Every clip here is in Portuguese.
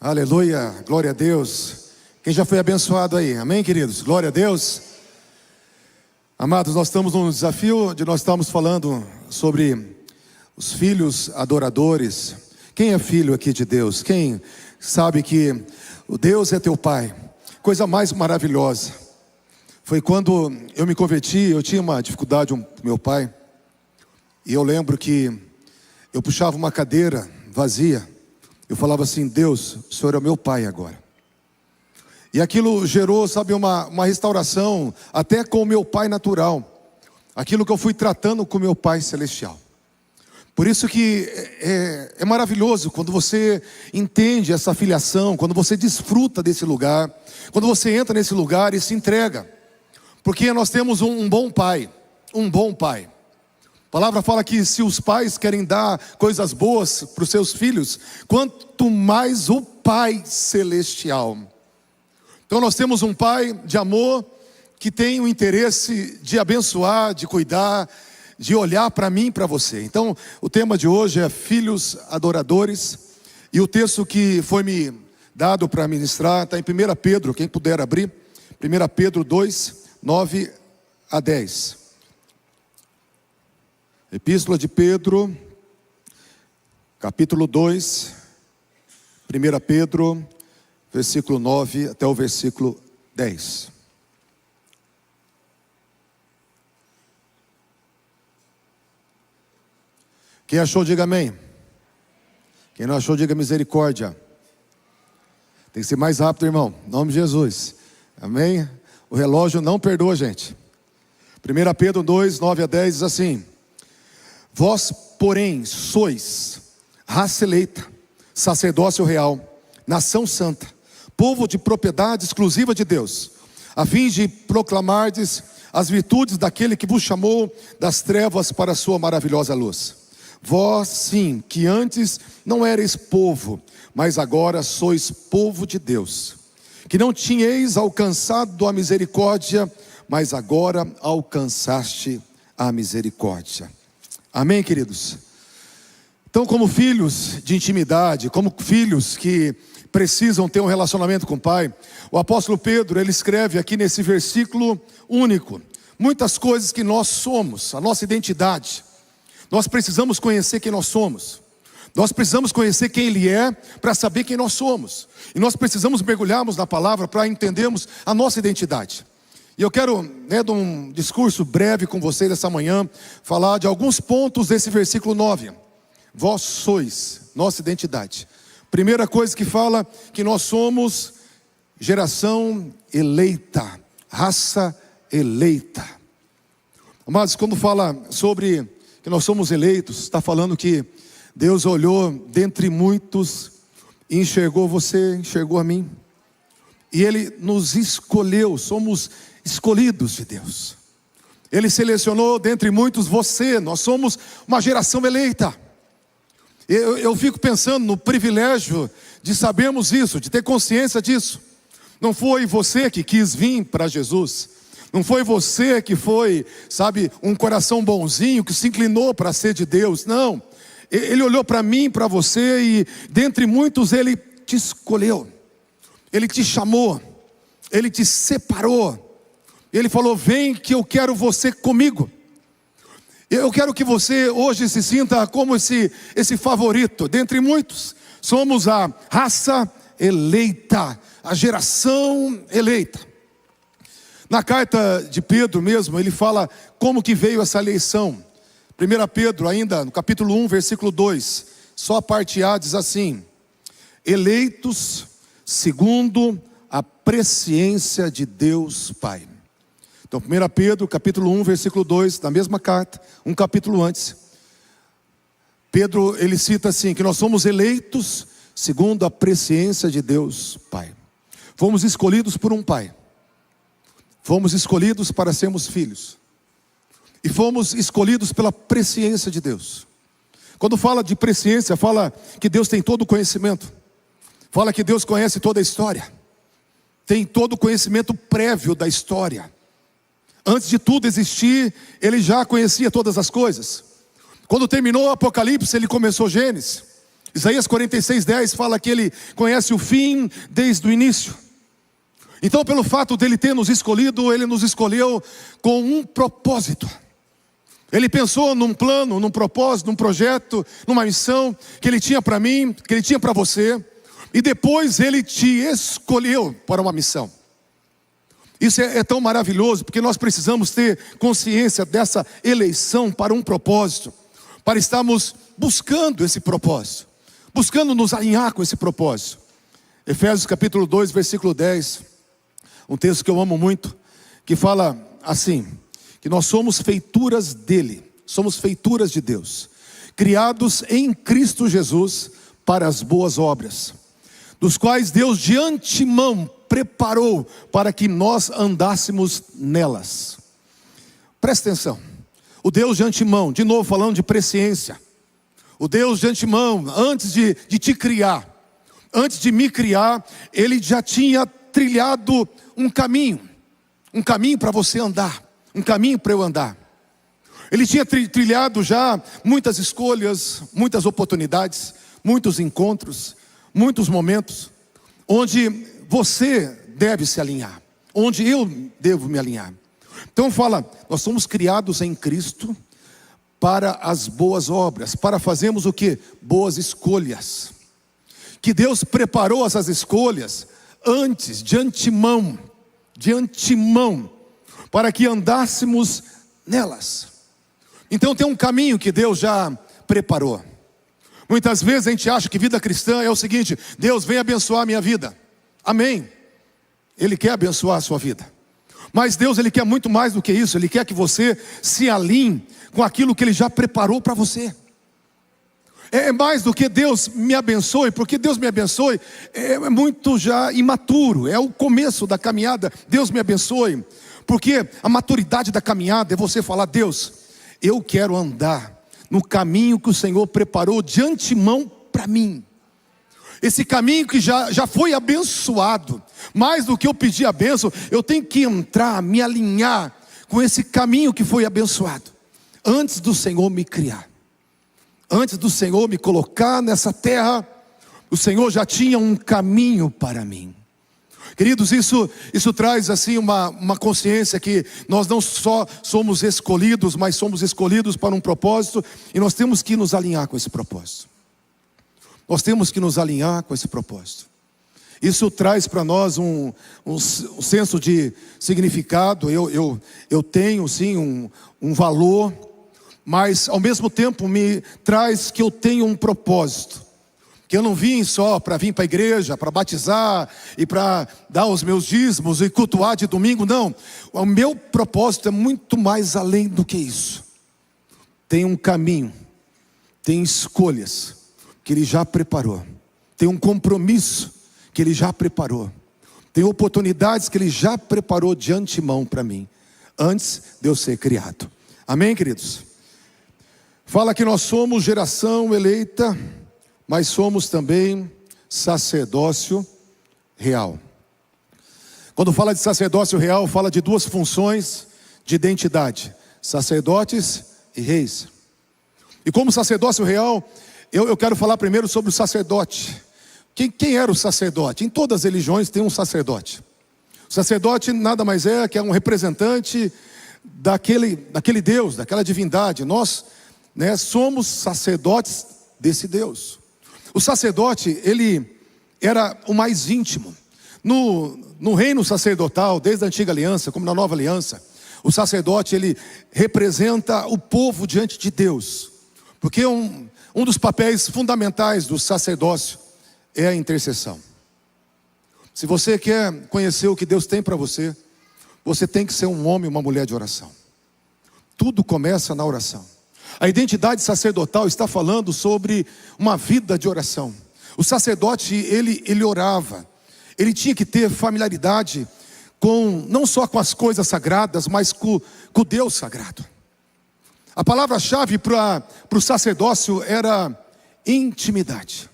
Aleluia, glória a Deus. Quem já foi abençoado aí? Amém, queridos? Glória a Deus. Amados, nós estamos num desafio de nós estamos falando sobre os filhos adoradores. Quem é filho aqui de Deus? Quem sabe que o Deus é teu Pai? Coisa mais maravilhosa foi quando eu me converti. Eu tinha uma dificuldade com meu pai, e eu lembro que eu puxava uma cadeira vazia. Eu falava assim: Deus, o Senhor é o meu Pai agora. E aquilo gerou, sabe, uma restauração até com o meu Pai natural. Aquilo que eu fui tratando com o meu Pai celestial. Por isso que é maravilhoso quando você entende essa filiação, quando você desfruta desse lugar, quando você entra nesse lugar e se entrega. Porque nós temos um bom Pai, um bom Pai. A palavra fala que se os pais querem dar coisas boas para os seus filhos, quanto mais o Pai celestial. Então nós temos um Pai de amor que tem o interesse de abençoar, de cuidar, de olhar para mim e para você. Então o tema de hoje é filhos adoradores. E o texto que foi me dado para ministrar está em 1 Pedro, quem puder abrir. 1 Pedro 2, 9 a 10. Epístola de Pedro, capítulo 2, 1 Pedro, versículo 9 até o versículo 10. Quem achou, diga amém. Quem não achou, diga misericórdia. Tem que ser mais rápido, irmão, em nome de Jesus. Amém? O relógio não perdoa, gente. 1 Pedro 2, 9 a 10 diz assim: Vós, porém, sois raça eleita, sacerdócio real, nação santa, povo de propriedade exclusiva de Deus, a fim de proclamardes as virtudes daquele que vos chamou das trevas para a sua maravilhosa luz. Vós, sim, que antes não erais povo, mas agora sois povo de Deus, que não tinhais alcançado a misericórdia, mas agora alcançaste a misericórdia. Amém, queridos? Então, como filhos de intimidade, como filhos que precisam ter um relacionamento com o Pai, o apóstolo Pedro, ele escreve aqui nesse versículo único muitas coisas que nós somos, a nossa identidade. Nós precisamos conhecer quem nós somos. Nós precisamos conhecer quem Ele é para saber quem nós somos. E nós precisamos mergulharmos na palavra para entendermos a nossa identidade. E eu quero, de um discurso breve com vocês essa manhã, falar de alguns pontos desse versículo 9. Vós sois, nossa identidade. Primeira coisa que fala que nós somos geração eleita, raça eleita. Mas quando fala sobre que nós somos eleitos, está falando que Deus olhou dentre muitos e enxergou você, enxergou a mim. E Ele nos escolheu, somos escolhidos de Deus. Ele selecionou dentre muitos você. Nós somos uma geração eleita. Eu fico pensando no privilégio de sabermos isso, de ter consciência disso. Não foi você que quis vir para Jesus. Não foi você que foi, sabe, um coração bonzinho que se inclinou para ser de Deus. Não. Ele olhou para mim, para você, e dentre muitos Ele te escolheu. Ele te chamou. Ele te separou. Ele falou: vem que eu quero você comigo. Eu quero que você hoje se sinta como esse favorito, dentre muitos. Somos a raça eleita, a geração eleita. Na carta de Pedro mesmo, ele fala como que veio essa eleição. 1 Pedro ainda, no capítulo 1, versículo 2, só a parte A diz assim: eleitos segundo a presciência de Deus Pai. Então 1 Pedro, capítulo 1, versículo 2, na mesma carta, um capítulo antes, Pedro, ele cita assim, que nós somos eleitos segundo a presciência de Deus Pai. Fomos escolhidos por um Pai. Fomos escolhidos para sermos filhos. E fomos escolhidos pela presciência de Deus. Quando fala de presciência, fala que Deus tem todo o conhecimento. Fala que Deus conhece toda a história. Tem todo o conhecimento prévio da história. Antes de tudo existir, Ele já conhecia todas as coisas. Quando terminou o Apocalipse, Ele começou Gênesis. Isaías 46:10 fala que Ele conhece o fim desde o início. Então, pelo fato dele ter nos escolhido, Ele nos escolheu com um propósito. Ele pensou num plano, num propósito, num projeto, numa missão que Ele tinha para mim, que Ele tinha para você. E depois Ele te escolheu para uma missão. Isso é tão maravilhoso, porque nós precisamos ter consciência dessa eleição para um propósito, para estarmos buscando esse propósito, buscando nos alinhar com esse propósito. Efésios capítulo 2, versículo 10, um texto que eu amo muito, que fala assim, que nós somos feituras dele, somos feituras de Deus, criados em Cristo Jesus para as boas obras, dos quais Deus de antemão preparou para que nós andássemos nelas. Presta atenção, o Deus de antemão, de novo falando de presciência, o Deus de antemão, antes de te criar, antes de me criar, Ele já tinha trilhado um caminho para você andar, um caminho para eu andar. Ele tinha trilhado já muitas escolhas, muitas oportunidades, muitos encontros, muitos momentos, onde você deve se alinhar, onde eu devo me alinhar. Então fala, nós somos criados em Cristo para as boas obras, para fazermos o que? Boas escolhas. Que Deus preparou essas escolhas antes, de antemão, para que andássemos nelas. Então tem um caminho que Deus já preparou. Muitas vezes a gente acha que vida cristã é o seguinte: Deus vem abençoar a minha vida. Amém. Ele quer abençoar a sua vida. Mas Deus, Ele quer muito mais do que isso. Ele quer que você se alinhe com aquilo que Ele já preparou para você. É mais do que Deus me abençoe, porque Deus me abençoe é muito já imaturo, é o começo da caminhada. Deus me abençoe, porque a maturidade da caminhada é você falar: Deus, eu quero andar no caminho que o Senhor preparou de antemão para mim. Esse caminho que já foi abençoado. Mais do que eu pedir a bênção, eu tenho que entrar, me alinhar com esse caminho que foi abençoado. Antes do Senhor me criar, antes do Senhor me colocar nessa terra, o Senhor já tinha um caminho para mim. Queridos, isso traz assim uma consciência que nós não só somos escolhidos, mas somos escolhidos para um propósito, e nós temos que nos alinhar com esse propósito. Nós temos que nos alinhar com esse propósito. Isso traz para nós um senso de significado. Eu tenho sim um valor, mas ao mesmo tempo me traz que eu tenho um propósito. Que eu não vim só para vir para a igreja, para batizar e para dar os meus dízimos e cultuar de domingo, não. O meu propósito é muito mais além do que isso. Tem um caminho, tem escolhas que Ele já preparou, tem um compromisso que Ele já preparou, tem oportunidades que Ele já preparou de antemão para mim, antes de eu ser criado. Amém, queridos? Fala que nós somos geração eleita, mas somos também sacerdócio real. Quando fala de sacerdócio real, fala de duas funções de identidade: sacerdotes e reis. E como sacerdócio real, eu quero falar primeiro sobre o sacerdote. Quem era o sacerdote? Em todas as religiões tem um sacerdote. O sacerdote nada mais é que um representante daquele Deus, daquela divindade. Nós, somos sacerdotes desse Deus. O sacerdote, ele era o mais íntimo. No reino sacerdotal, desde a antiga aliança, como na nova aliança, o sacerdote, ele representa o povo diante de Deus. Porque um dos papéis fundamentais do sacerdócio é a intercessão. Se você quer conhecer o que Deus tem para você, você tem que ser um homem, uma mulher de oração. Tudo começa na oração. A identidade sacerdotal está falando sobre uma vida de oração. O sacerdote, ele orava. Ele tinha que ter familiaridade não só com as coisas sagradas, mas com o Deus sagrado. A palavra-chave para o sacerdócio era intimidade.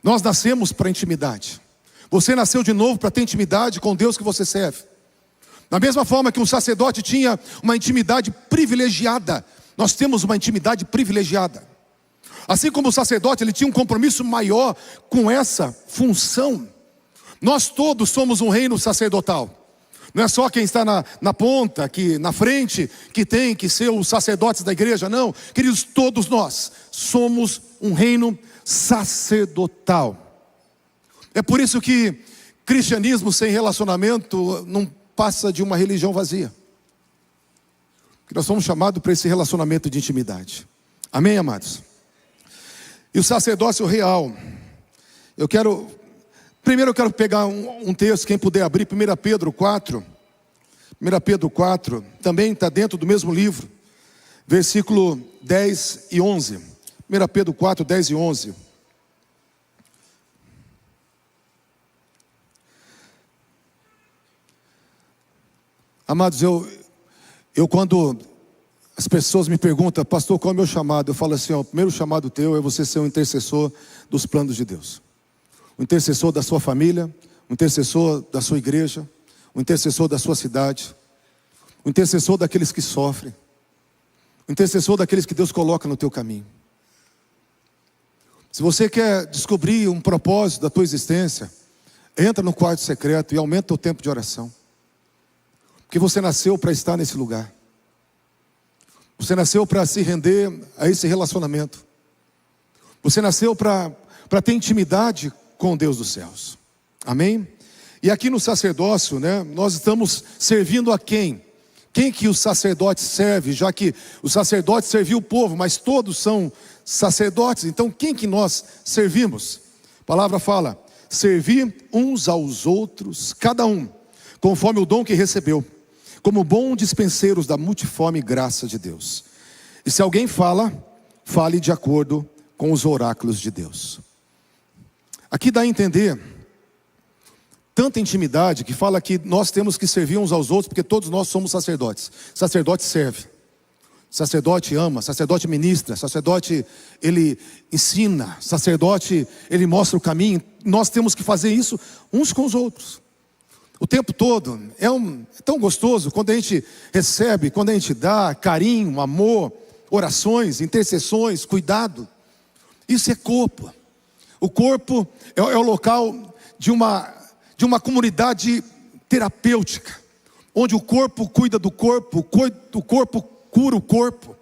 Nós nascemos para intimidade. Você nasceu de novo para ter intimidade com Deus que você serve. Da mesma forma que um sacerdote tinha uma intimidade privilegiada, nós temos uma intimidade privilegiada. Assim como o sacerdote, ele tinha um compromisso maior com essa função. Nós todos somos um reino sacerdotal. Não é só quem está na ponta, aqui na frente, que tem que ser os sacerdotes da igreja, não. Queridos, todos nós somos um reino sacerdotal. É por isso que cristianismo sem relacionamento não passa de uma religião vazia. Porque nós somos chamados para esse relacionamento de intimidade. Amém, amados? E o sacerdócio real. Primeiro eu quero pegar um texto, quem puder abrir, 1 Pedro 4. 1 Pedro 4, também está dentro do mesmo livro. Versículo 10 e 11. 1 Pedro 4, 10 e 11. Amados, eu quando as pessoas me perguntam, pastor, qual é o meu chamado? Eu falo assim, ó, o primeiro chamado teu é você ser um intercessor dos planos de Deus. Um intercessor da sua família, um intercessor da sua igreja, um intercessor da sua cidade, um intercessor daqueles que sofrem, um intercessor daqueles que Deus coloca no teu caminho. Se você quer descobrir um propósito da tua existência, entra no quarto secreto e aumenta o tempo de oração. Porque você nasceu para estar nesse lugar. Você nasceu para se render a esse relacionamento. Você nasceu para ter intimidade com Deus dos céus. Amém? E aqui no sacerdócio, né, nós estamos servindo a quem? Quem que o sacerdote serve? Já que o sacerdote serviu o povo, mas todos são sacerdotes. Então quem que nós servimos? A palavra fala, servir uns aos outros, cada um, conforme o dom que recebeu, como bons dispenseiros da multiforme graça de Deus. E se alguém fala, fale de acordo com os oráculos de Deus. Aqui dá a entender tanta intimidade que fala que nós temos que servir uns aos outros, porque todos nós somos sacerdotes. Sacerdote serve, sacerdote ama, sacerdote ministra, sacerdote ele ensina, sacerdote ele mostra o caminho. Nós temos que fazer isso uns com os outros o tempo todo. É tão gostoso quando a gente recebe, quando a gente dá carinho, amor, orações, intercessões, cuidado. Isso é corpo. O corpo é o local de uma comunidade terapêutica, onde o corpo cuida do corpo, o corpo cura o corpo.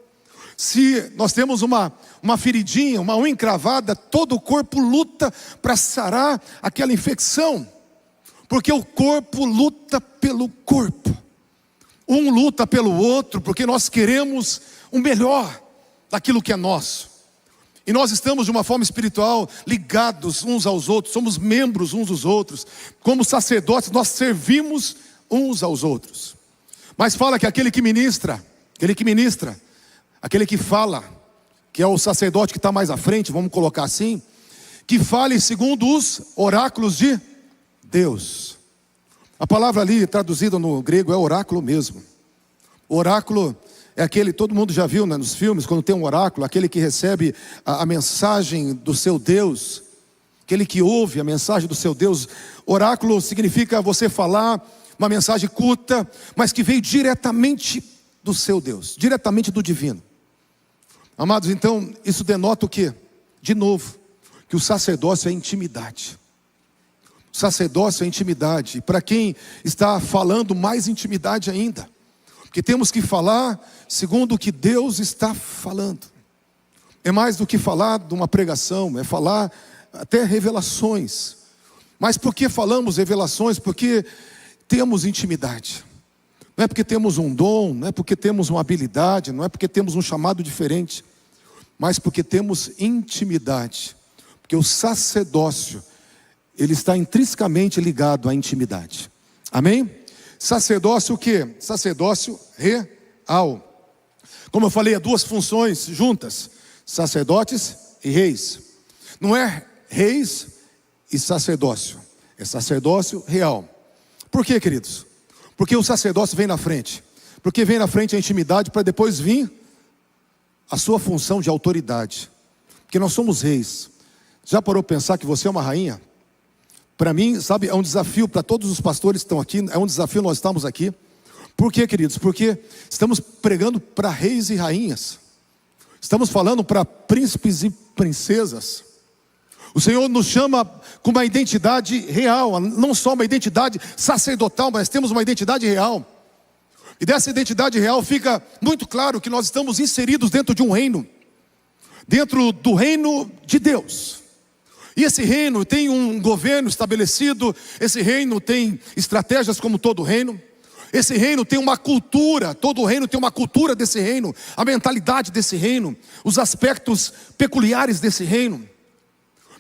Se nós temos uma feridinha, uma unha encravada, todo o corpo luta para sarar aquela infecção, porque o corpo luta pelo corpo. Um luta pelo outro, porque nós queremos o melhor daquilo que é nosso. E nós estamos de uma forma espiritual ligados uns aos outros, somos membros uns dos outros. Como sacerdotes nós servimos uns aos outros. Mas fala que aquele que ministra, aquele que fala, que é o sacerdote que está mais à frente, vamos colocar assim, que fale segundo os oráculos de Deus. A palavra ali traduzida no grego é oráculo mesmo. Oráculo é aquele, todo mundo já viu, né, nos filmes, quando tem um oráculo, aquele que recebe a mensagem do seu Deus, aquele que ouve a mensagem do seu Deus. Oráculo significa você falar uma mensagem curta, mas que veio diretamente do seu Deus, diretamente do divino. Amados, então isso denota o quê? De novo, que o sacerdócio é intimidade. O sacerdócio é intimidade. E para quem está falando, mais intimidade ainda. Porque temos que falar segundo o que Deus está falando. É mais do que falar de uma pregação, é falar até revelações. Mas por que falamos revelações? Porque temos intimidade. Não é porque temos um dom, não é porque temos uma habilidade, não é porque temos um chamado diferente, mas porque temos intimidade. Porque o sacerdócio, ele está intrinsecamente ligado à intimidade. Amém? Sacerdócio o quê? Sacerdócio real. Como eu falei, há duas funções juntas: sacerdotes e reis. Não é reis e sacerdócio, é sacerdócio real. Por quê, queridos? Porque o sacerdócio vem na frente. Porque vem na frente a intimidade, para depois vir a sua função de autoridade. Porque nós somos reis. Já parou para pensar que você é uma rainha? Para mim, sabe, é um desafio para todos os pastores que estão aqui, é um desafio nós estamos aqui. Por quê, queridos? Porque estamos pregando para reis e rainhas. Estamos falando para príncipes e princesas. O Senhor nos chama com uma identidade real, não só uma identidade sacerdotal, mas temos uma identidade real. E dessa identidade real fica muito claro que nós estamos inseridos dentro de um reino, dentro do reino de Deus. E esse reino tem um governo estabelecido, esse reino tem estratégias como todo reino. Esse reino tem uma cultura, todo reino tem uma cultura desse reino, a mentalidade desse reino, os aspectos peculiares desse reino.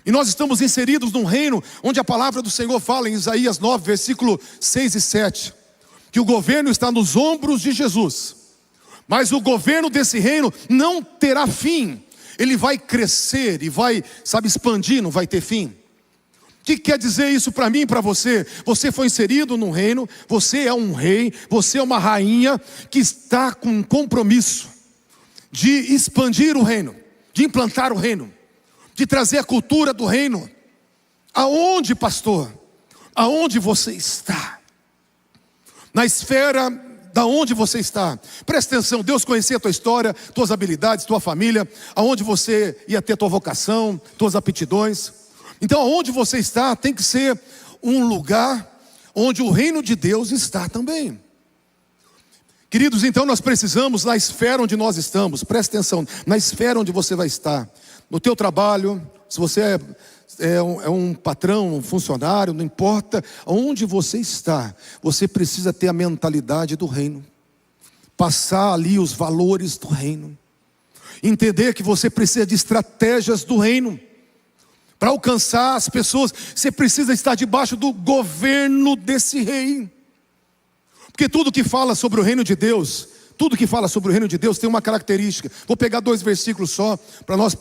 E nós estamos inseridos num reino onde a palavra do Senhor fala em Isaías 9, versículo 6 e 7, que o governo está nos ombros de Jesus, mas o governo desse reino não terá fim, ele vai crescer e vai, expandir, não vai ter fim. O que quer dizer isso para mim e para você? Você foi inserido num reino, você é um rei, você é uma rainha que está com um compromisso de expandir o reino, de implantar o reino, de trazer a cultura do reino. Aonde, pastor? Aonde você está? Na esfera da onde você está. Presta atenção, Deus conhecia a tua história, tuas habilidades, tua família, aonde você ia ter tua vocação, tuas aptidões. Então aonde você está tem que ser um lugar onde o reino de Deus está também. Queridos, então nós precisamos, na esfera onde nós estamos, presta atenção, na esfera onde você vai estar, no teu trabalho, se você é um patrão, um funcionário, não importa onde você está, você precisa ter a mentalidade do reino, passar ali os valores do reino, entender que você precisa de estratégias do reino, para alcançar as pessoas, você precisa estar debaixo do governo desse rei, porque tudo que fala sobre o reino de Deus, tudo que fala sobre o reino de Deus tem uma característica. Vou pegar 2 versículos só, para nós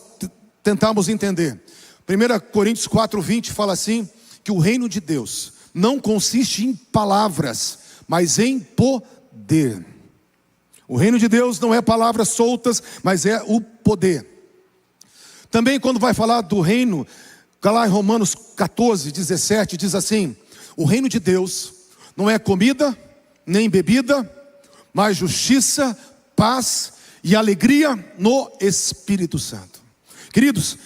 tentarmos entender. 1 Coríntios 4:20 fala assim, que o reino de Deus não consiste em palavras, mas em poder. O reino de Deus não é palavras soltas, mas é o poder. Também quando vai falar do reino, lá em Romanos 14:17 diz assim, o reino de Deus não é comida, nem bebida, mas justiça, paz e alegria no Espírito Santo. Queridos,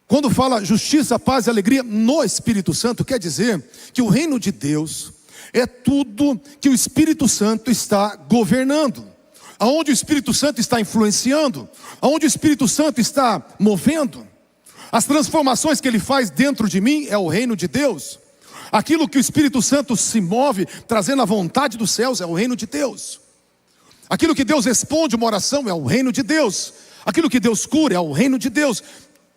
quando fala justiça, paz e alegria no Espírito Santo, quer dizer que o reino de Deus é tudo que o Espírito Santo está governando, aonde o Espírito Santo está influenciando, aonde o Espírito Santo está movendo. As transformações que Ele faz dentro de mim é o reino de Deus. Aquilo que o Espírito Santo se move, trazendo a vontade dos céus, é o reino de Deus. Aquilo que Deus responde uma oração é o reino de Deus. Aquilo que Deus cura é o reino de Deus.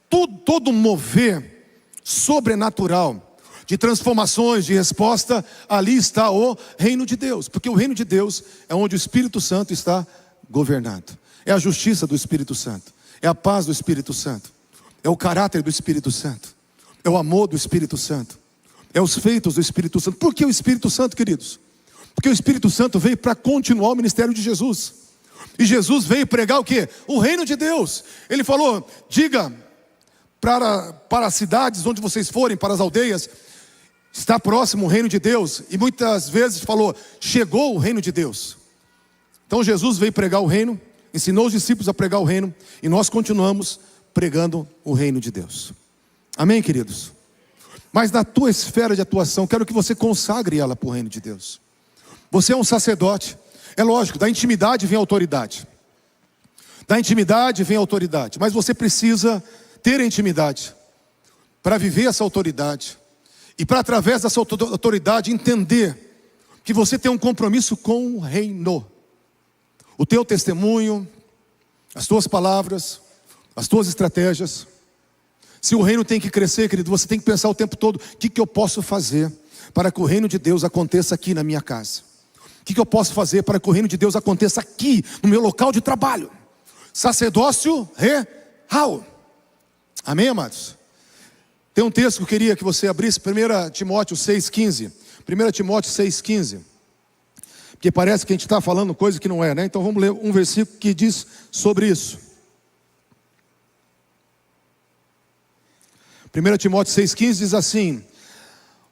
Todo mover sobrenatural de transformações, de resposta, ali está o reino de Deus. Porque o reino de Deus é onde o Espírito Santo está governando. É a justiça do Espírito Santo, é a paz do Espírito Santo, é o caráter do Espírito Santo, é o amor do Espírito Santo, é os feitos do Espírito Santo. Por que o Espírito Santo, queridos? Porque o Espírito Santo veio para continuar o ministério de Jesus. E Jesus veio pregar o quê? O reino de Deus. Ele falou, diga para as cidades onde vocês forem, para as aldeias, está próximo o reino de Deus. E muitas vezes falou, chegou o reino de Deus. Então Jesus veio pregar o reino, ensinou os discípulos a pregar o reino, e nós continuamos pregando o reino de Deus. Amém, queridos? Mas na tua esfera de atuação, quero que você consagre ela para o reino de Deus. Você é um sacerdote. É lógico, da intimidade vem autoridade. Da intimidade vem autoridade. Mas você precisa ter a intimidade para viver essa autoridade. E para através dessa autoridade entender que você tem um compromisso com o reino. O teu testemunho, as tuas palavras, as tuas estratégias. Se o reino tem que crescer, querido, você tem que pensar o tempo todo, o que eu posso fazer para que o reino de Deus aconteça aqui na minha casa? O que eu posso fazer para que o reino de Deus aconteça aqui, no meu local de trabalho? Sacerdócio real. Amém, amados? Tem um texto que eu queria que você abrisse, 1 Timóteo 6,15. 1 Timóteo 6,15. Porque parece que a gente está falando coisa que não é, né? Então vamos ler um versículo que diz sobre isso. 1 Timóteo 6,15 diz assim,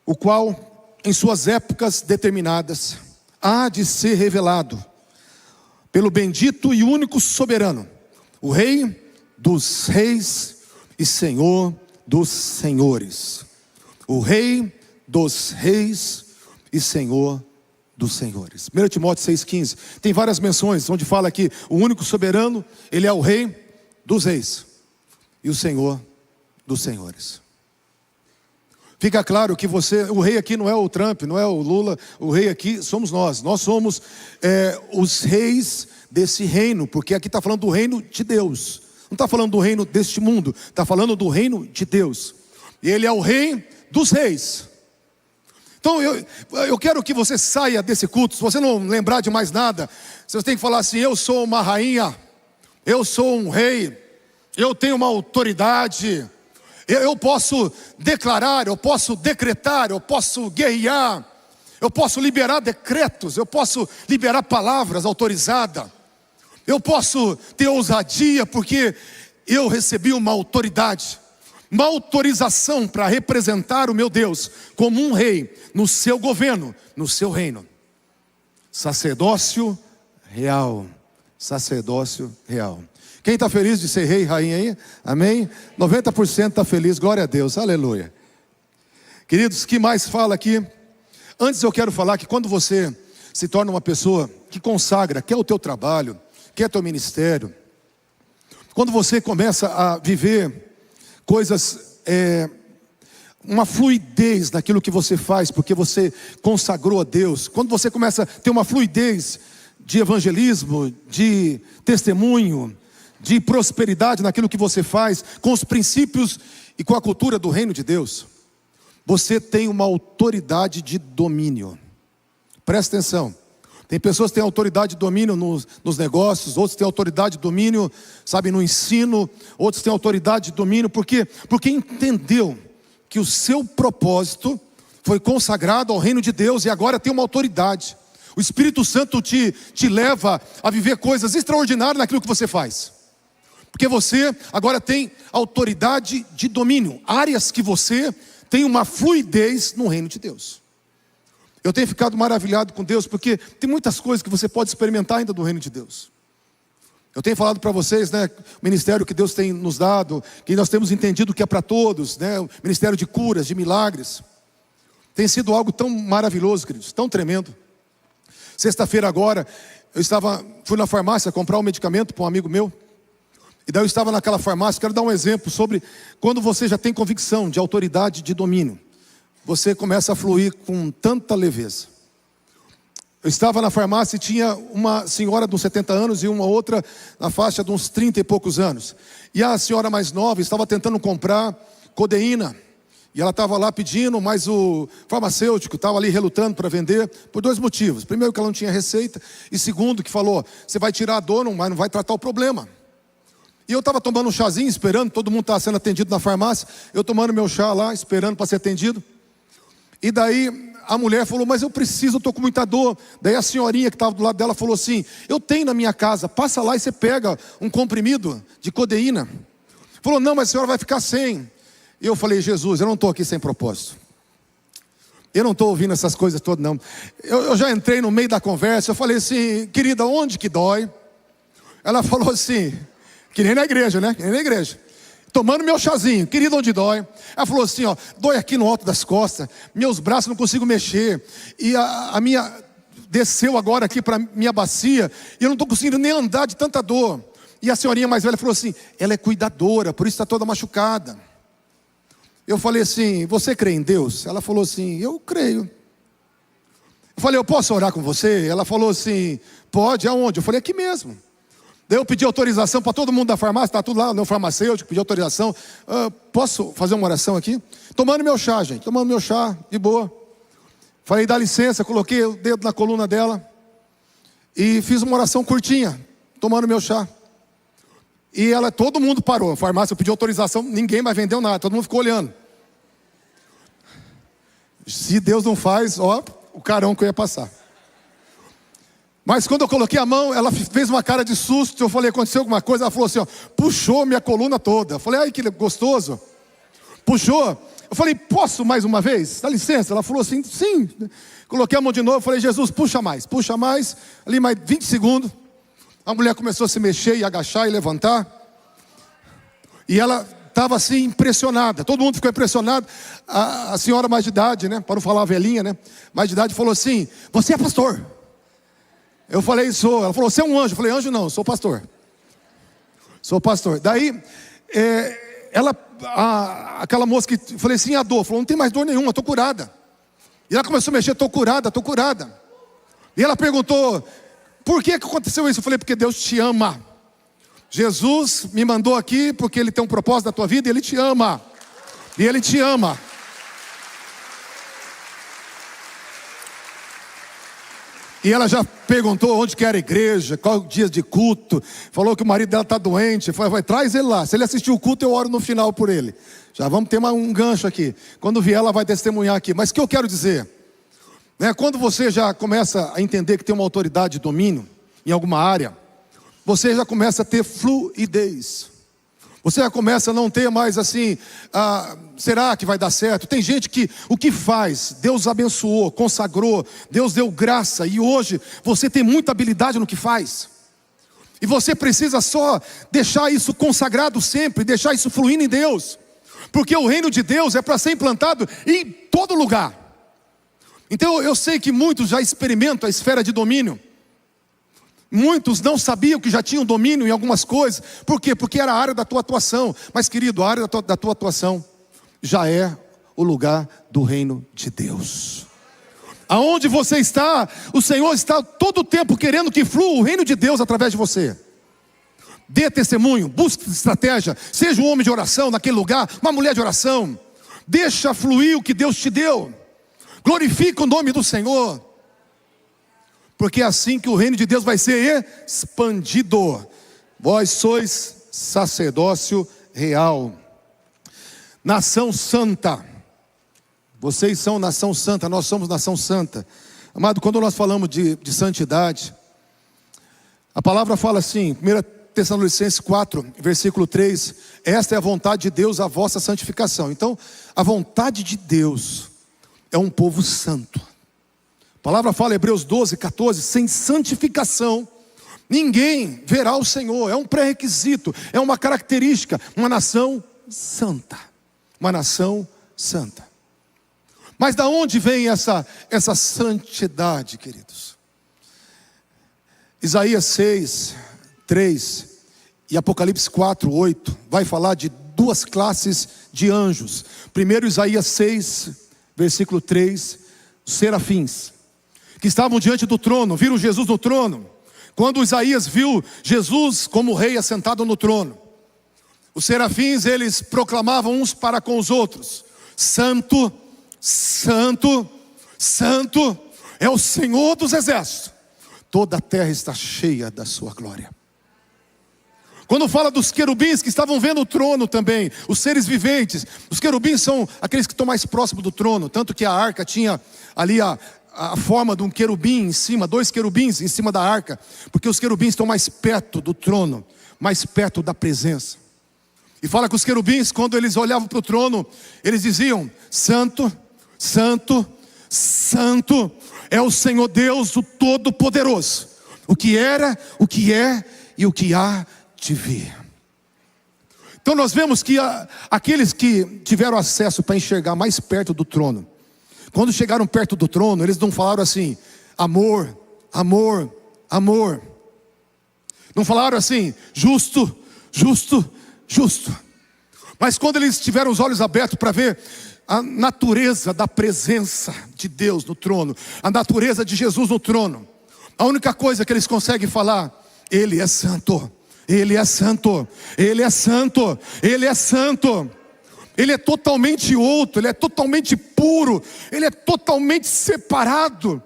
o qual em suas épocas determinadas há de ser revelado pelo bendito e único soberano, o Rei dos reis e Senhor dos senhores. O Rei dos reis e Senhor dos senhores. 1 Timóteo 6,15. Tem várias menções onde fala que o único soberano, ele é o Rei dos reis e o Senhor dos senhores. Fica claro que o rei aqui não é o Trump, não é o Lula, o rei aqui somos nós. Nós somos os reis desse reino, porque aqui está falando do reino de Deus. Não está falando do reino deste mundo, está falando do reino de Deus. E Ele é o Rei dos reis. Então eu quero que você saia desse culto. Se você não lembrar de mais nada, você tem que falar assim: eu sou uma rainha, eu sou um rei, eu tenho uma autoridade. Eu posso declarar, eu posso decretar, eu posso guerrear, eu posso liberar decretos, eu posso liberar palavras autorizadas, eu posso ter ousadia, porque eu recebi uma autoridade, uma autorização para representar o meu Deus como um rei no seu governo, no seu reino. Sacerdócio real, sacerdócio real. Quem está feliz de ser rei e rainha aí? Amém? 90% está feliz, glória a Deus, aleluia. Queridos, o que mais fala aqui? Antes eu quero falar que quando você se torna uma pessoa que consagra, quer o teu trabalho, quer o teu ministério, quando você começa a viver coisas, uma fluidez naquilo que você faz, porque você consagrou a Deus, quando você começa a ter uma fluidez de evangelismo, de testemunho, de prosperidade naquilo que você faz, com os princípios e com a cultura do reino de Deus, você tem uma autoridade de domínio. Presta atenção. Tem pessoas que têm autoridade de domínio nos negócios, outros têm autoridade de domínio, sabe, no ensino, outros têm autoridade de domínio, porque entendeu que o seu propósito foi consagrado ao reino de Deus e agora tem uma autoridade. O Espírito Santo te leva a viver coisas extraordinárias naquilo que você faz. Porque você agora tem autoridade de domínio, áreas que você tem uma fluidez no reino de Deus. Eu tenho ficado maravilhado com Deus, porque tem muitas coisas que você pode experimentar ainda do reino de Deus. Eu tenho falado para vocês, né, o ministério que Deus tem nos dado, que nós temos entendido que é para todos, né, o ministério de curas, de milagres. Tem sido algo tão maravilhoso, queridos, tão tremendo. Sexta-feira agora, fui na farmácia comprar um medicamento para um amigo meu. E daí eu estava naquela farmácia, quero dar um exemplo sobre quando você já tem convicção de autoridade, de domínio. Você começa a fluir com tanta leveza. Eu estava na farmácia e tinha uma senhora de uns 70 anos e uma outra na faixa de uns 30 e poucos anos. E a senhora mais nova estava tentando comprar codeína. E ela estava lá pedindo, mas o farmacêutico estava ali relutando para vender por dois motivos. Primeiro, que ela não tinha receita. E segundo, que falou: você vai tirar a dor, mas não vai tratar o problema. E eu estava tomando um chazinho, esperando, todo mundo estava sendo atendido na farmácia. Eu tomando meu chá lá, esperando para ser atendido. E daí a mulher falou: mas eu preciso, eu estou com muita dor. Daí a senhorinha que estava do lado dela falou assim: eu tenho na minha casa, passa lá e você pega um comprimido de codeína. Falou: não, mas a senhora vai ficar sem. E eu falei: Jesus, eu não estou aqui sem propósito. Eu não estou ouvindo essas coisas todas não. Eu já entrei no meio da conversa, eu falei assim: querida, onde que dói? Ela falou assim, que nem na igreja, né? Que nem na igreja. Tomando meu chazinho, querido, onde dói? Ela falou assim, ó: dói aqui no alto das costas, meus braços não consigo mexer, e a minha desceu agora aqui para minha bacia, e eu não estou conseguindo nem andar de tanta dor. E a senhorinha mais velha falou assim: ela é cuidadora, por isso está toda machucada. Eu falei assim: você crê em Deus? Ela falou assim: eu creio. Eu falei: eu posso orar com você? Ela falou assim: pode, aonde? Eu falei: aqui mesmo. Daí eu pedi autorização para todo mundo da farmácia, está tudo lá, no farmacêutico, pedi autorização. Posso fazer uma oração aqui? Tomando meu chá, gente, tomando meu chá, de boa. Falei: dá licença, coloquei o dedo na coluna dela e fiz uma oração curtinha, tomando meu chá. E todo mundo parou, a farmácia, eu pedi autorização, ninguém mais vendeu nada, todo mundo ficou olhando. Se Deus não faz, ó, o carão que eu ia passar. Mas quando eu coloquei a mão, ela fez uma cara de susto. Eu falei: aconteceu alguma coisa? Ela falou assim, ó, puxou minha coluna toda. Eu falei: ai, que gostoso. Puxou. Eu falei: posso mais uma vez? Dá licença. Ela falou assim: sim. Coloquei a mão de novo, falei: Jesus, puxa mais. Ali mais 20 segundos. A mulher começou a se mexer e agachar e levantar. E ela estava assim impressionada. Todo mundo ficou impressionado. A senhora mais de idade, né? Para não falar a velhinha, né? Mais de idade falou assim: você é pastor? Eu falei: sou. Ela falou: você é um anjo? Eu falei: anjo não, sou pastor. Sou pastor. Daí, aquela moça que, falei assim, a dor, falou: não tem mais dor nenhuma, estou curada. E ela começou a mexer: estou curada, estou curada. E ela perguntou: por que aconteceu isso? Eu falei: porque Deus te ama. Jesus me mandou aqui porque Ele tem um propósito na tua vida e Ele te ama. E Ele te ama. E ela já perguntou onde que era a igreja, qual o dia de culto. Falou que o marido dela está doente. Falei: traz ele lá. Se ele assistir o culto, eu oro no final por ele. Já vamos ter um gancho aqui. Quando vier, ela vai testemunhar aqui. Mas o que eu quero dizer? Quando você já começa a entender que tem uma autoridade de domínio em alguma área, você já começa a ter fluidez. Você já começa a não ter mais assim, será que vai dar certo? Tem gente que o que faz, Deus abençoou, consagrou, Deus deu graça, e hoje você tem muita habilidade no que faz. E você precisa só deixar isso consagrado sempre, deixar isso fluindo em Deus. Porque o reino de Deus é para ser implantado em todo lugar. Então eu sei que muitos já experimentam a esfera de domínio. Muitos não sabiam que já tinham domínio em algumas coisas. Por quê? Porque era a área da tua atuação. Mas querido, a área da tua atuação já é o lugar do reino de Deus. Aonde você está, o Senhor está todo o tempo querendo que flua o reino de Deus através de você. Dê testemunho, busque estratégia. Seja um homem de oração naquele lugar, uma mulher de oração. Deixa fluir o que Deus te deu. Glorifica o nome do Senhor. Porque é assim que o reino de Deus vai ser expandido. Vós sois sacerdócio real, nação santa. Vocês são nação santa, nós somos nação santa. Amado, quando nós falamos de santidade, a palavra fala assim, 1 Tessalonicenses 4, versículo 3: esta é a vontade de Deus, a vossa santificação. Então, a vontade de Deus é um povo santo. A palavra fala, Hebreus 12, 14: sem santificação ninguém verá o Senhor. É um pré-requisito, é uma característica, uma nação santa. Uma nação santa. Mas da onde vem essa santidade, queridos? Isaías 6, 3 e Apocalipse 4, 8 vai falar de duas classes de anjos. Primeiro, Isaías 6, versículo 3, os serafins, que estavam diante do trono, viram Jesus no trono. Quando Isaías viu Jesus como rei assentado no trono, os serafins, eles proclamavam uns para com os outros: santo, santo, santo é o Senhor dos exércitos, toda a terra está cheia da sua glória. Quando fala dos querubins que estavam vendo o trono também, os seres viventes, os querubins são aqueles que estão mais próximos do trono, tanto que a arca tinha ali a forma de um querubim em cima, dois querubins em cima da arca, porque os querubins estão mais perto do trono, mais perto da presença. E fala que os querubins, quando eles olhavam para o trono, eles diziam: santo, santo, santo é o Senhor Deus, o Todo-Poderoso, o que era, o que é e o que há de vir. Então nós vemos que aqueles que tiveram acesso para enxergar mais perto do trono, quando chegaram perto do trono, eles não falaram assim: amor, amor, amor. Não falaram assim: justo, justo, justo. Mas quando eles tiveram os olhos abertos para ver a natureza da presença de Deus no trono, a natureza de Jesus no trono, a única coisa que eles conseguem falar: Ele é santo, Ele é santo, Ele é santo, Ele é santo. Ele é totalmente outro, Ele é totalmente puro, Ele é totalmente separado,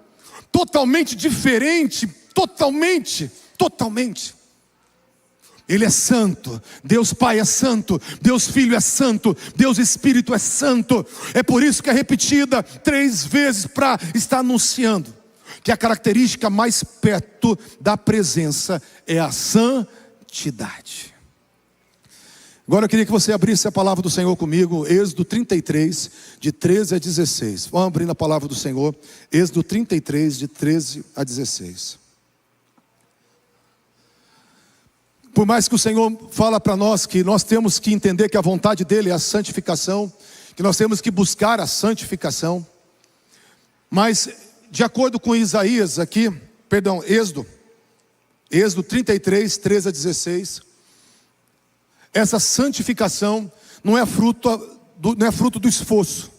totalmente diferente, totalmente. Ele é santo, Deus Pai é santo, Deus Filho é santo, Deus Espírito é santo. É por isso que é repetida 3 vezes para estar anunciando que a característica mais perto da presença é a santidade. Agora eu queria que você abrisse a palavra do Senhor comigo, Êxodo 33, de 13 a 16. Vamos abrir a palavra do Senhor, Êxodo 33, de 13 a 16. Por mais que o Senhor fala para nós que nós temos que entender que a vontade dEle é a santificação, que nós temos que buscar a santificação, mas de acordo com Isaías aqui, Êxodo 33, 13 a 16, essa santificação não é fruto do esforço,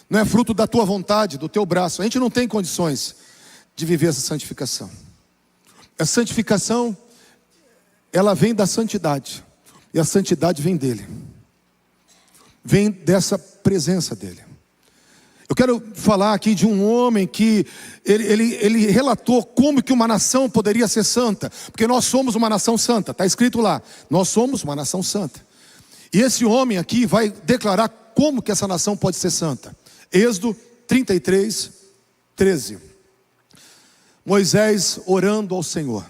não é fruto da tua vontade, do teu braço. A gente não tem condições de viver essa santificação. A santificação, ela vem da santidade, e a santidade vem dEle, vem dessa presença dEle. Eu quero falar aqui de um homem que ele relatou como que uma nação poderia ser santa, porque nós somos uma nação santa, está escrito lá, nós somos uma nação santa. E esse homem aqui vai declarar como que essa nação pode ser santa. Êxodo 33, 13. Moisés orando ao Senhor: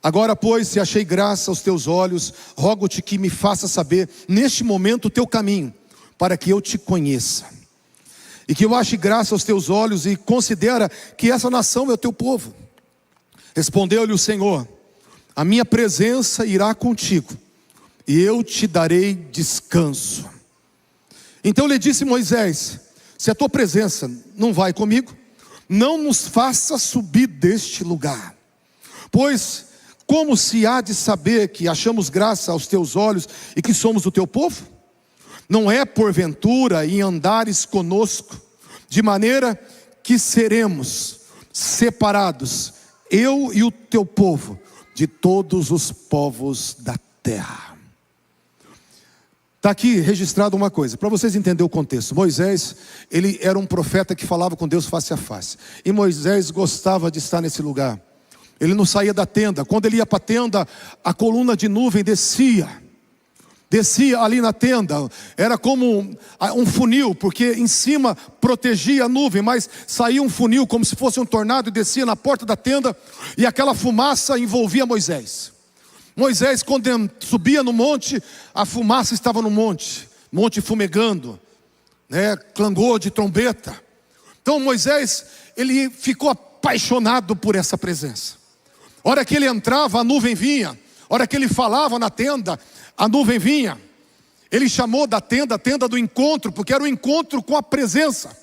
agora, pois, se achei graça aos teus olhos, rogo-te que me faça saber neste momento o teu caminho, para que eu te conheça, e que eu ache graça aos teus olhos, e considera que essa nação é o teu povo. Respondeu-lhe o Senhor: a minha presença irá contigo, e eu te darei descanso. Então lhe disse Moisés: se a tua presença não vai comigo, não nos faça subir deste lugar. Pois como se há de saber que achamos graça aos teus olhos e que somos o teu povo? Não é porventura em andares conosco, de maneira que seremos separados, eu e o teu povo, de todos os povos da terra. Está aqui registrado uma coisa, para vocês entenderem o contexto. Moisés, ele era um profeta que falava com Deus face a face, e Moisés gostava de estar nesse lugar. Ele não saía da tenda. Quando ele ia para a tenda, a coluna de nuvem descia ali na tenda. Era como um funil, porque em cima protegia a nuvem, mas saía um funil como se fosse um tornado e descia na porta da tenda, e aquela fumaça envolvia Moisés. Moisés, quando subia no monte, a fumaça estava no monte fumegando, clangor de trombeta. Então Moisés, ele ficou apaixonado por essa presença. A hora que ele entrava, a nuvem vinha. A hora que ele falava na tenda, a nuvem vinha. Ele chamou da tenda a tenda do encontro, porque era o encontro com a presença.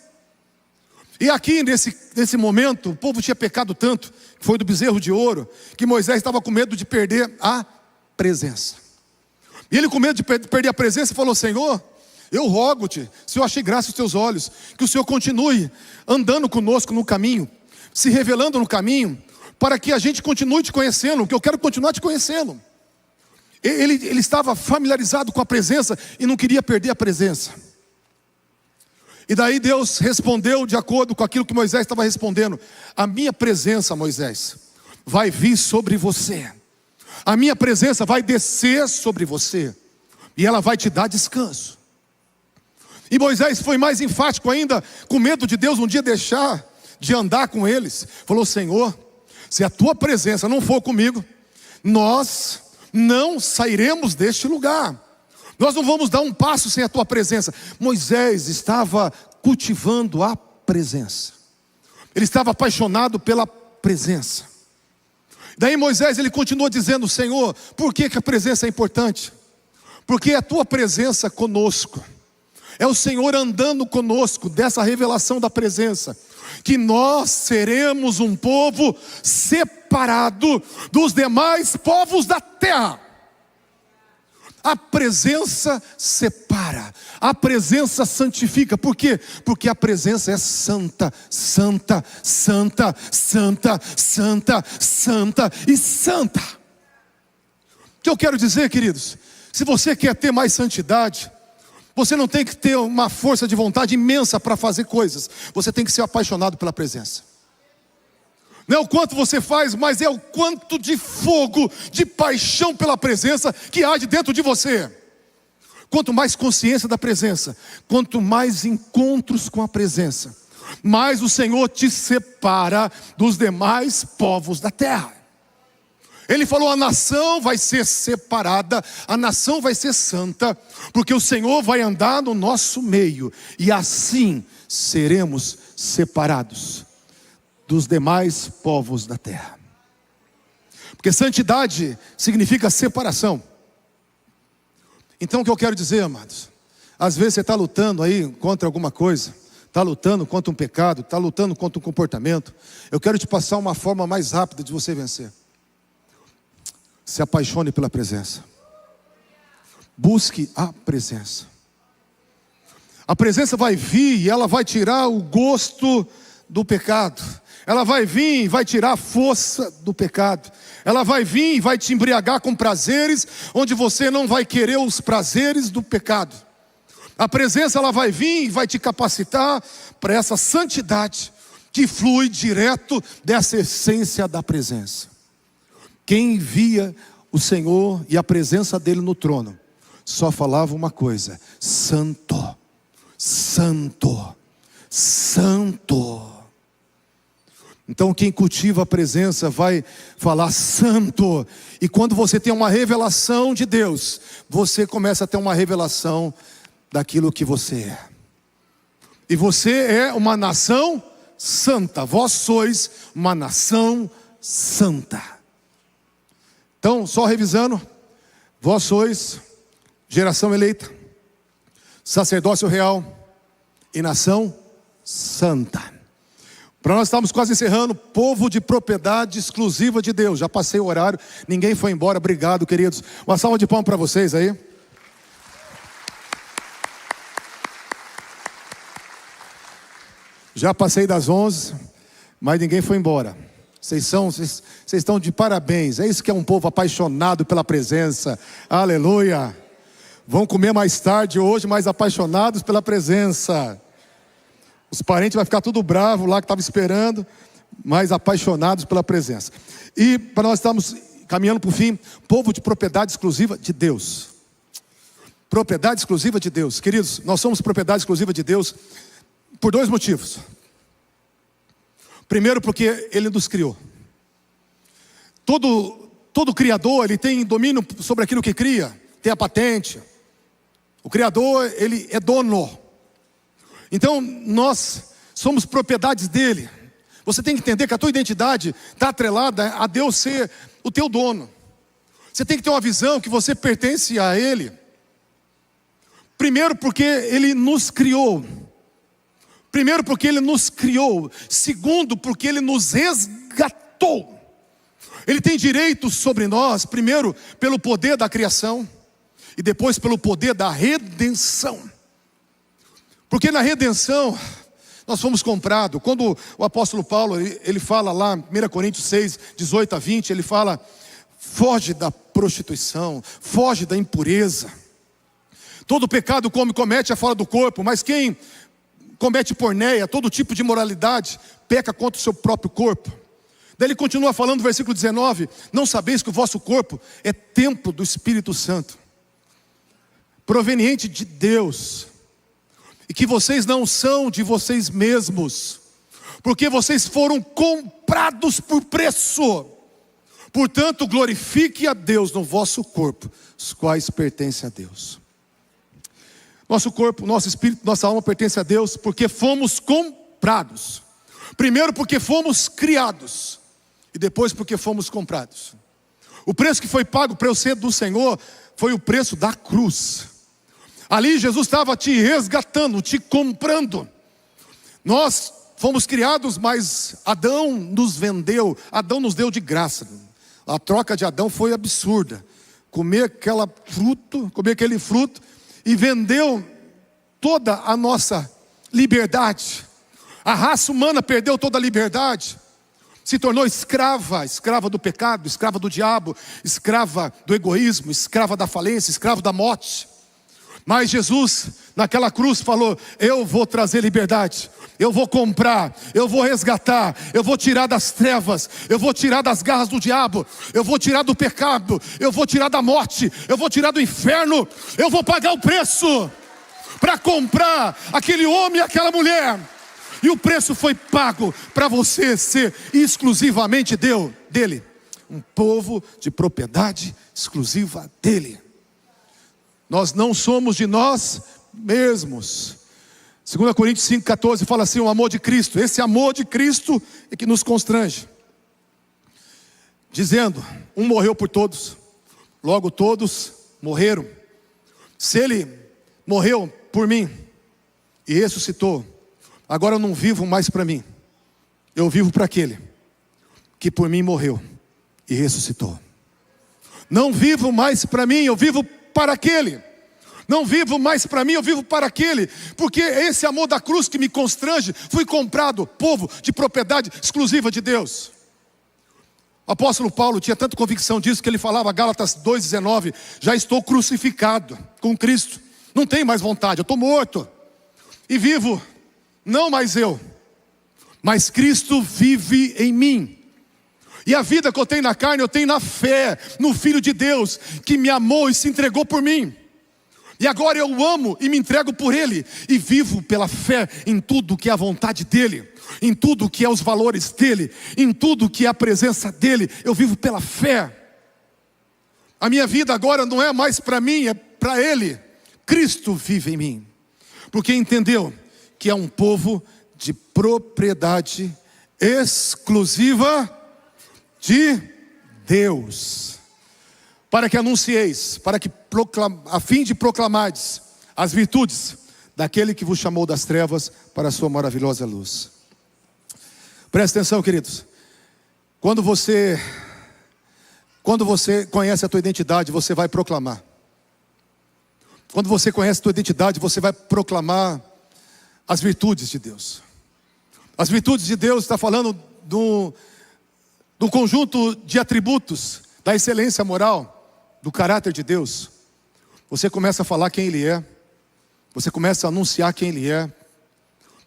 E aqui nesse momento, o povo tinha pecado tanto, que foi do bezerro de ouro, que Moisés estava com medo de perder a presença. E ele, com medo de perder a presença, falou: Senhor, eu rogo-te, se eu achei graça aos teus olhos, que o Senhor continue andando conosco no caminho, se revelando no caminho, para que a gente continue te conhecendo, que eu quero continuar te conhecendo. Ele estava familiarizado com a presença e não queria perder a presença. E daí Deus respondeu de acordo com aquilo que Moisés estava respondendo: a minha presença, Moisés, vai vir sobre você. A minha presença vai descer sobre você, e ela vai te dar descanso. E Moisés foi mais enfático ainda, com medo de Deus um dia deixar de andar com eles. Falou: Senhor, se a tua presença não for comigo, nós não sairemos deste lugar. Nós não vamos dar um passo sem a tua presença. Moisés estava cultivando a presença. Ele estava apaixonado pela presença. Daí Moisés, ele continuou dizendo: Senhor, por que a presença é importante? Porque é a tua presença conosco. É o Senhor andando conosco, dessa revelação da presença, que nós seremos um povo separado dos demais povos da terra. A presença separa, a presença santifica. Por quê? Porque a presença é santa, santa, santa, santa, santa, santa e santa. O que eu quero dizer, queridos? Se você quer ter mais santidade, você não tem que ter uma força de vontade imensa para fazer coisas. Você tem que ser apaixonado pela presença. Não é o quanto você faz, mas é o quanto de fogo, de paixão pela presença que há de dentro de você. Quanto mais consciência da presença, quanto mais encontros com a presença, mais o Senhor te separa dos demais povos da terra. Ele falou: a nação vai ser separada, a nação vai ser santa, porque o Senhor vai andar no nosso meio, e assim seremos separados dos demais povos da terra. Porque santidade significa separação. Então o que eu quero dizer, amados, às vezes você está lutando aí contra alguma coisa, está lutando contra um pecado, está lutando contra um comportamento. Eu quero te passar uma forma mais rápida de você vencer. Se apaixone pela presença. Busque a presença. A presença vai vir e ela vai tirar o gosto do pecado. Ela vai vir e vai tirar a força do pecado. Ela vai vir e vai te embriagar com prazeres, onde você não vai querer os prazeres do pecado. A presença ela vai vir e vai te capacitar para essa santidade que flui direto dessa essência da presença. Quem via o Senhor e a presença dele no trono, só falava uma coisa: santo, santo, santo. Então quem cultiva a presença vai falar santo. E quando você tem uma revelação de Deus, você começa a ter uma revelação daquilo que você é. E você é uma nação santa. Vós sois uma nação santa. Então, só revisando, vós sois geração eleita, sacerdócio real e nação santa. Para nós estamos quase encerrando, povo de propriedade exclusiva de Deus. Já passei o horário, ninguém foi embora, obrigado, queridos. Uma salva de palmas para vocês aí. Já passei das 11, mas ninguém foi embora. Vocês estão de parabéns. É isso que é um povo apaixonado pela presença. Aleluia. Vão comer mais tarde hoje, mas apaixonados pela presença. Os parentes vão ficar tudo bravo lá que estavam esperando, mas apaixonados pela presença. E para nós estamos caminhando para o fim, povo de propriedade exclusiva de Deus. Propriedade exclusiva de Deus. Queridos, nós somos propriedade exclusiva de Deus por dois motivos. Primeiro, porque Ele nos criou. Todo criador, ele tem domínio sobre aquilo que cria, tem a patente. O criador, ele é dono. Então, nós somos propriedades dele. Você tem que entender que a tua identidade está atrelada a Deus ser o teu dono. Você tem que ter uma visão que você pertence a Ele. Primeiro, porque Ele nos criou. Primeiro, porque Ele nos criou. Segundo, porque Ele nos resgatou. Ele tem direito sobre nós, primeiro, pelo poder da criação. E depois pelo poder da redenção. Porque na redenção, nós fomos comprados. Quando o apóstolo Paulo, ele fala lá, 1 Coríntios 6, 18 a 20, ele fala: foge da prostituição, foge da impureza. Todo pecado comete é fora do corpo, mas quem comete porneia, todo tipo de imoralidade, peca contra o seu próprio corpo. Daí ele continua falando no versículo 19: não sabeis que o vosso corpo é templo do Espírito Santo, proveniente de Deus, e que vocês não são de vocês mesmos, porque vocês foram comprados por preço. Portanto, glorifique a Deus no vosso corpo, os quais pertencem a Deus. Nosso corpo, nosso espírito, nossa alma pertence a Deus, porque fomos comprados. Primeiro porque fomos criados, e depois porque fomos comprados. O preço que foi pago para eu ser do Senhor foi o preço da cruz. Ali Jesus estava te resgatando, te comprando. Nós fomos criados, mas Adão nos vendeu, Adão nos deu de graça. A troca de Adão foi absurda. Comer aquele fruto e vendeu toda a nossa liberdade. A raça humana perdeu toda a liberdade. Se tornou escrava do pecado, escrava do diabo, escrava do egoísmo, escrava da falência, escravo da morte. Mas Jesus, naquela cruz, falou: eu vou trazer liberdade, eu vou comprar, eu vou resgatar, eu vou tirar das trevas, eu vou tirar das garras do diabo, eu vou tirar do pecado, eu vou tirar da morte, eu vou tirar do inferno, eu vou pagar o preço para comprar aquele homem e aquela mulher. E o preço foi pago para você ser exclusivamente dele, um povo de propriedade exclusiva dele. Nós não somos de nós mesmos. 2 Coríntios 5,14 fala assim: o amor de Cristo. Esse amor de Cristo é que nos constrange. dizendo: um morreu por todos, logo todos morreram. Se ele morreu por mim e ressuscitou, agora eu não vivo mais para mim, eu vivo para aquele que por mim morreu e ressuscitou. Não vivo mais para mim, eu vivo para aquele. Não vivo mais para mim, eu vivo para aquele. Porque esse amor da cruz que me constrange. Fui comprado, povo de propriedade exclusiva de Deus. O apóstolo Paulo tinha tanta convicção disso que ele falava, Gálatas 2,19: já estou crucificado com Cristo, não tenho mais vontade, eu estou morto e vivo, não mais eu, mas Cristo vive em mim. E a vida que eu tenho na carne, eu tenho na fé no Filho de Deus, que me amou e se entregou por mim. E agora eu amo e me entrego por Ele, e vivo pela fé em tudo que é a vontade dEle, em tudo que é os valores dEle, em tudo que é a presença dEle. Eu vivo pela fé. A minha vida agora não é mais para mim, é para Ele. Cristo vive em mim, porque entendeu que é um povo de propriedade exclusiva de Deus, para que anuncieis, a fim de proclamardes as virtudes daquele que vos chamou das trevas para a sua maravilhosa luz. Presta atenção, queridos. Quando você conhece a tua identidade, você vai proclamar. Quando você conhece a tua identidade, você vai proclamar as virtudes de Deus. As virtudes de Deus está falando do conjunto de atributos, da excelência moral, do caráter de Deus. Você começa a falar quem Ele é, você começa a anunciar quem Ele é,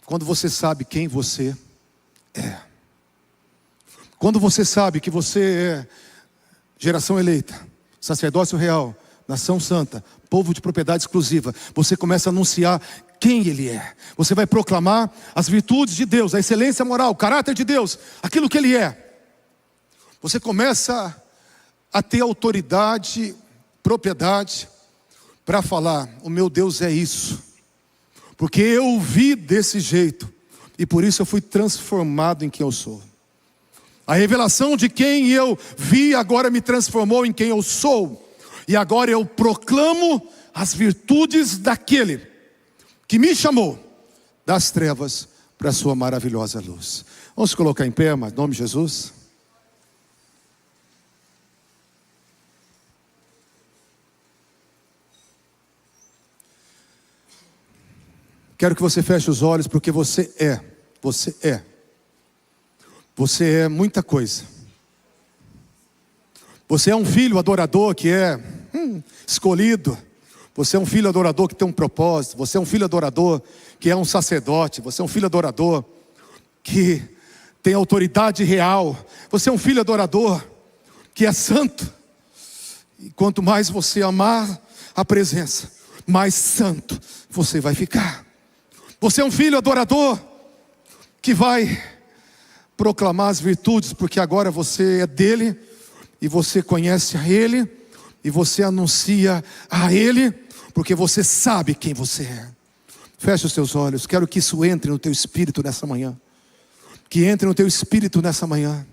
quando você sabe quem você é. Quando você sabe que você é geração eleita, sacerdócio real, nação santa, povo de propriedade exclusiva, você começa a anunciar quem Ele é. Você vai proclamar as virtudes de Deus, a excelência moral, o caráter de Deus, aquilo que Ele é. Você começa a ter autoridade, propriedade, para falar: o meu Deus é isso, porque eu vi desse jeito, e por isso eu fui transformado em quem eu sou. A revelação de quem eu vi agora me transformou em quem eu sou, e agora eu proclamo as virtudes daquele que me chamou das trevas para a sua maravilhosa luz. Vamos colocar em pé, em nome de Jesus. Quero que você feche os olhos, porque você é muita coisa. Você é um filho adorador que é escolhido. Você é um filho adorador que tem um propósito. Você é um filho adorador que é um sacerdote. Você é um filho adorador que tem autoridade real. Você é um filho adorador que é santo. E quanto mais você amar a presença, mais santo você vai ficar. Você é um filho adorador que vai proclamar as virtudes, porque agora você é dele, e você conhece a Ele, e você anuncia a Ele, porque você sabe quem você é. Feche os teus olhos. Quero que isso entre no teu espírito nessa manhã. Que entre no teu espírito nessa manhã.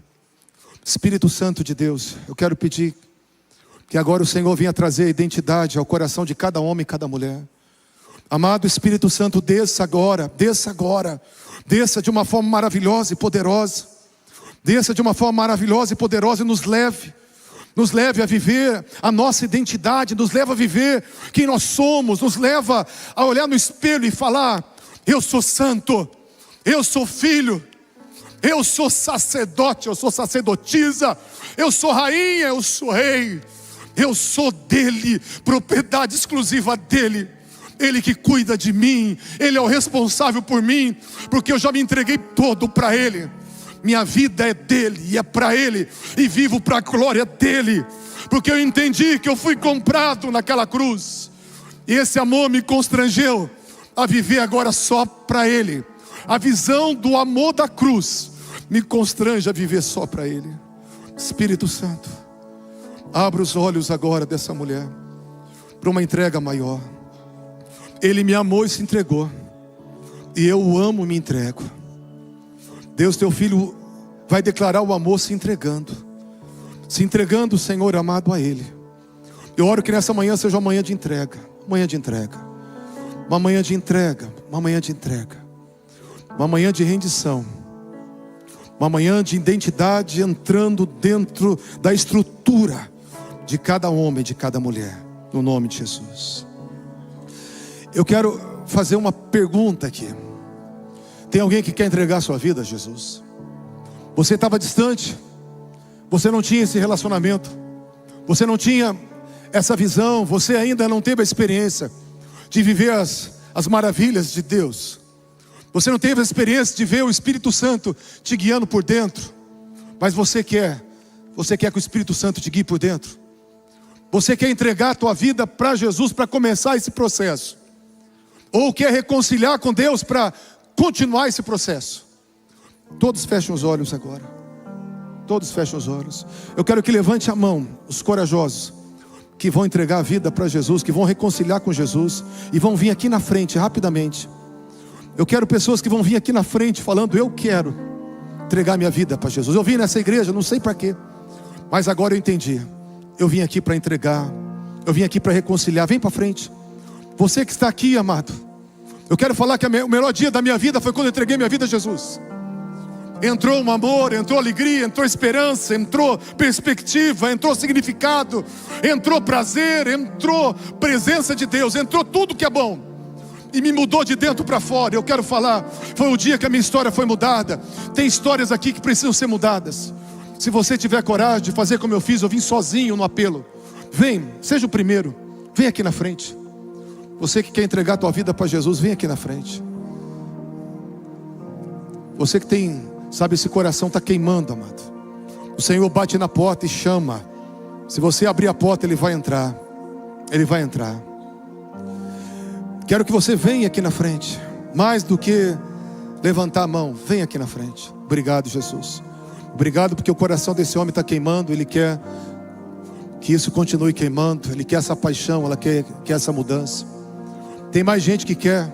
Espírito Santo de Deus, eu quero pedir que agora o Senhor venha trazer identidade ao coração de cada homem e cada mulher. Amado Espírito Santo, desça agora, desça de uma forma maravilhosa e poderosa, desça de uma forma maravilhosa e poderosa e nos leve a viver a nossa identidade, nos leva a viver quem nós somos, nos leva a olhar no espelho e falar: eu sou santo, eu sou filho, eu sou sacerdote, eu sou sacerdotisa, eu sou rainha, eu sou rei, eu sou dele, propriedade exclusiva dele. Ele que cuida de mim, Ele é o responsável por mim, porque eu já me entreguei todo para Ele. Minha vida é dele e é para Ele, e vivo para a glória dele, porque eu entendi que eu fui comprado naquela cruz, e esse amor me constrangeu a viver agora só para Ele. A visão do amor da cruz me constrange a viver só para Ele. Espírito Santo, abra os olhos agora dessa mulher para uma entrega maior. Ele me amou e se entregou, e eu o amo e me entrego. Deus, teu filho vai declarar o amor se entregando. se entregando, Senhor amado, a Ele. Eu oro que nessa manhã seja uma manhã de entrega, uma manhã de entrega, uma manhã de entrega, uma manhã de entrega, uma manhã de rendição, uma manhã de identidade entrando dentro da estrutura de cada homem, de cada mulher, no nome de Jesus. Eu quero fazer uma pergunta aqui. Tem alguém que quer entregar a sua vida a Jesus? Você estava distante, você não tinha esse relacionamento, você não tinha essa visão, você ainda não teve a experiência de viver as maravilhas de Deus. Você não teve a experiência de ver o Espírito Santo te guiando por dentro. Mas você quer que o Espírito Santo te guie por dentro. Você quer entregar a tua vida para Jesus para começar esse processo. Ou quer reconciliar com Deus para continuar esse processo. Todos fechem os olhos agora. Todos fechem os olhos. Eu quero que levante a mão os corajosos que vão entregar a vida para Jesus, que vão reconciliar com Jesus e vão vir aqui na frente rapidamente. Eu quero pessoas que vão vir aqui na frente falando: eu quero entregar minha vida para Jesus. Eu vim nessa igreja, não sei para quê, mas agora eu entendi. Eu vim aqui para entregar, eu vim aqui para reconciliar. Vem para frente. Você que está aqui, amado, eu quero falar que o melhor dia da minha vida foi quando eu entreguei minha vida a Jesus. Entrou um amor, entrou alegria, entrou esperança, entrou perspectiva, entrou significado, entrou prazer, entrou presença de Deus, entrou tudo que é bom. E me mudou de dentro para fora. Eu quero falar, foi o dia que a minha história foi mudada. Tem histórias aqui que precisam ser mudadas. Se você tiver coragem de fazer como eu fiz, eu vim sozinho no apelo. Vem, seja o primeiro. Vem aqui na frente. Você que quer entregar a tua vida para Jesus, vem aqui na frente. Você que tem, sabe, esse coração está queimando, amado. O Senhor bate na porta e chama. Se você abrir a porta, Ele vai entrar. Ele vai entrar. Quero que você venha aqui na frente. Mais do que levantar a mão, vem aqui na frente. Obrigado, Jesus. Obrigado porque o coração desse homem está queimando. Ele quer que isso continue queimando. Ele quer essa paixão, ela quer essa mudança. Tem mais gente que quer.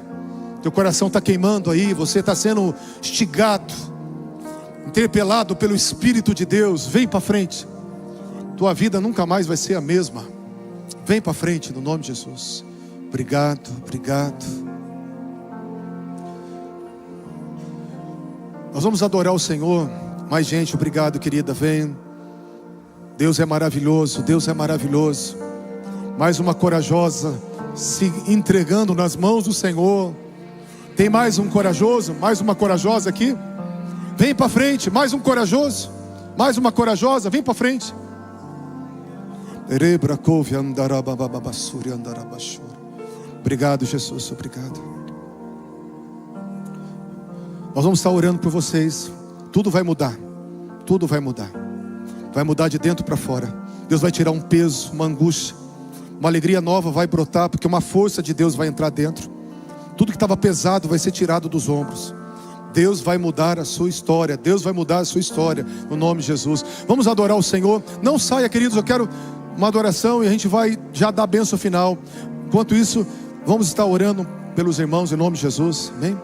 Teu coração está queimando aí. Você está sendo instigado, interpelado pelo Espírito de Deus. Vem para frente. Tua vida nunca mais vai ser a mesma. Vem para frente no nome de Jesus. Obrigado, obrigado. Nós vamos adorar o Senhor. Mais gente, obrigado, querida, vem. Deus é maravilhoso, Deus é maravilhoso. Mais uma corajosa se entregando nas mãos do Senhor. Tem mais um corajoso, mais uma corajosa aqui? Vem para frente, mais um corajoso, mais uma corajosa, vem para frente. Obrigado, Jesus, obrigado. Nós vamos estar orando por vocês. Tudo vai mudar. Tudo vai mudar. Vai mudar de dentro para fora. Deus vai tirar um peso, uma angústia. Uma alegria nova vai brotar, porque uma força de Deus vai entrar dentro. Tudo que estava pesado vai ser tirado dos ombros. Deus vai mudar a sua história. Deus vai mudar a sua história, no nome de Jesus. Vamos adorar o Senhor. Não saia, queridos, eu quero uma adoração e a gente vai já dar a bênção final. Enquanto isso, vamos estar orando pelos irmãos em nome de Jesus. Amém?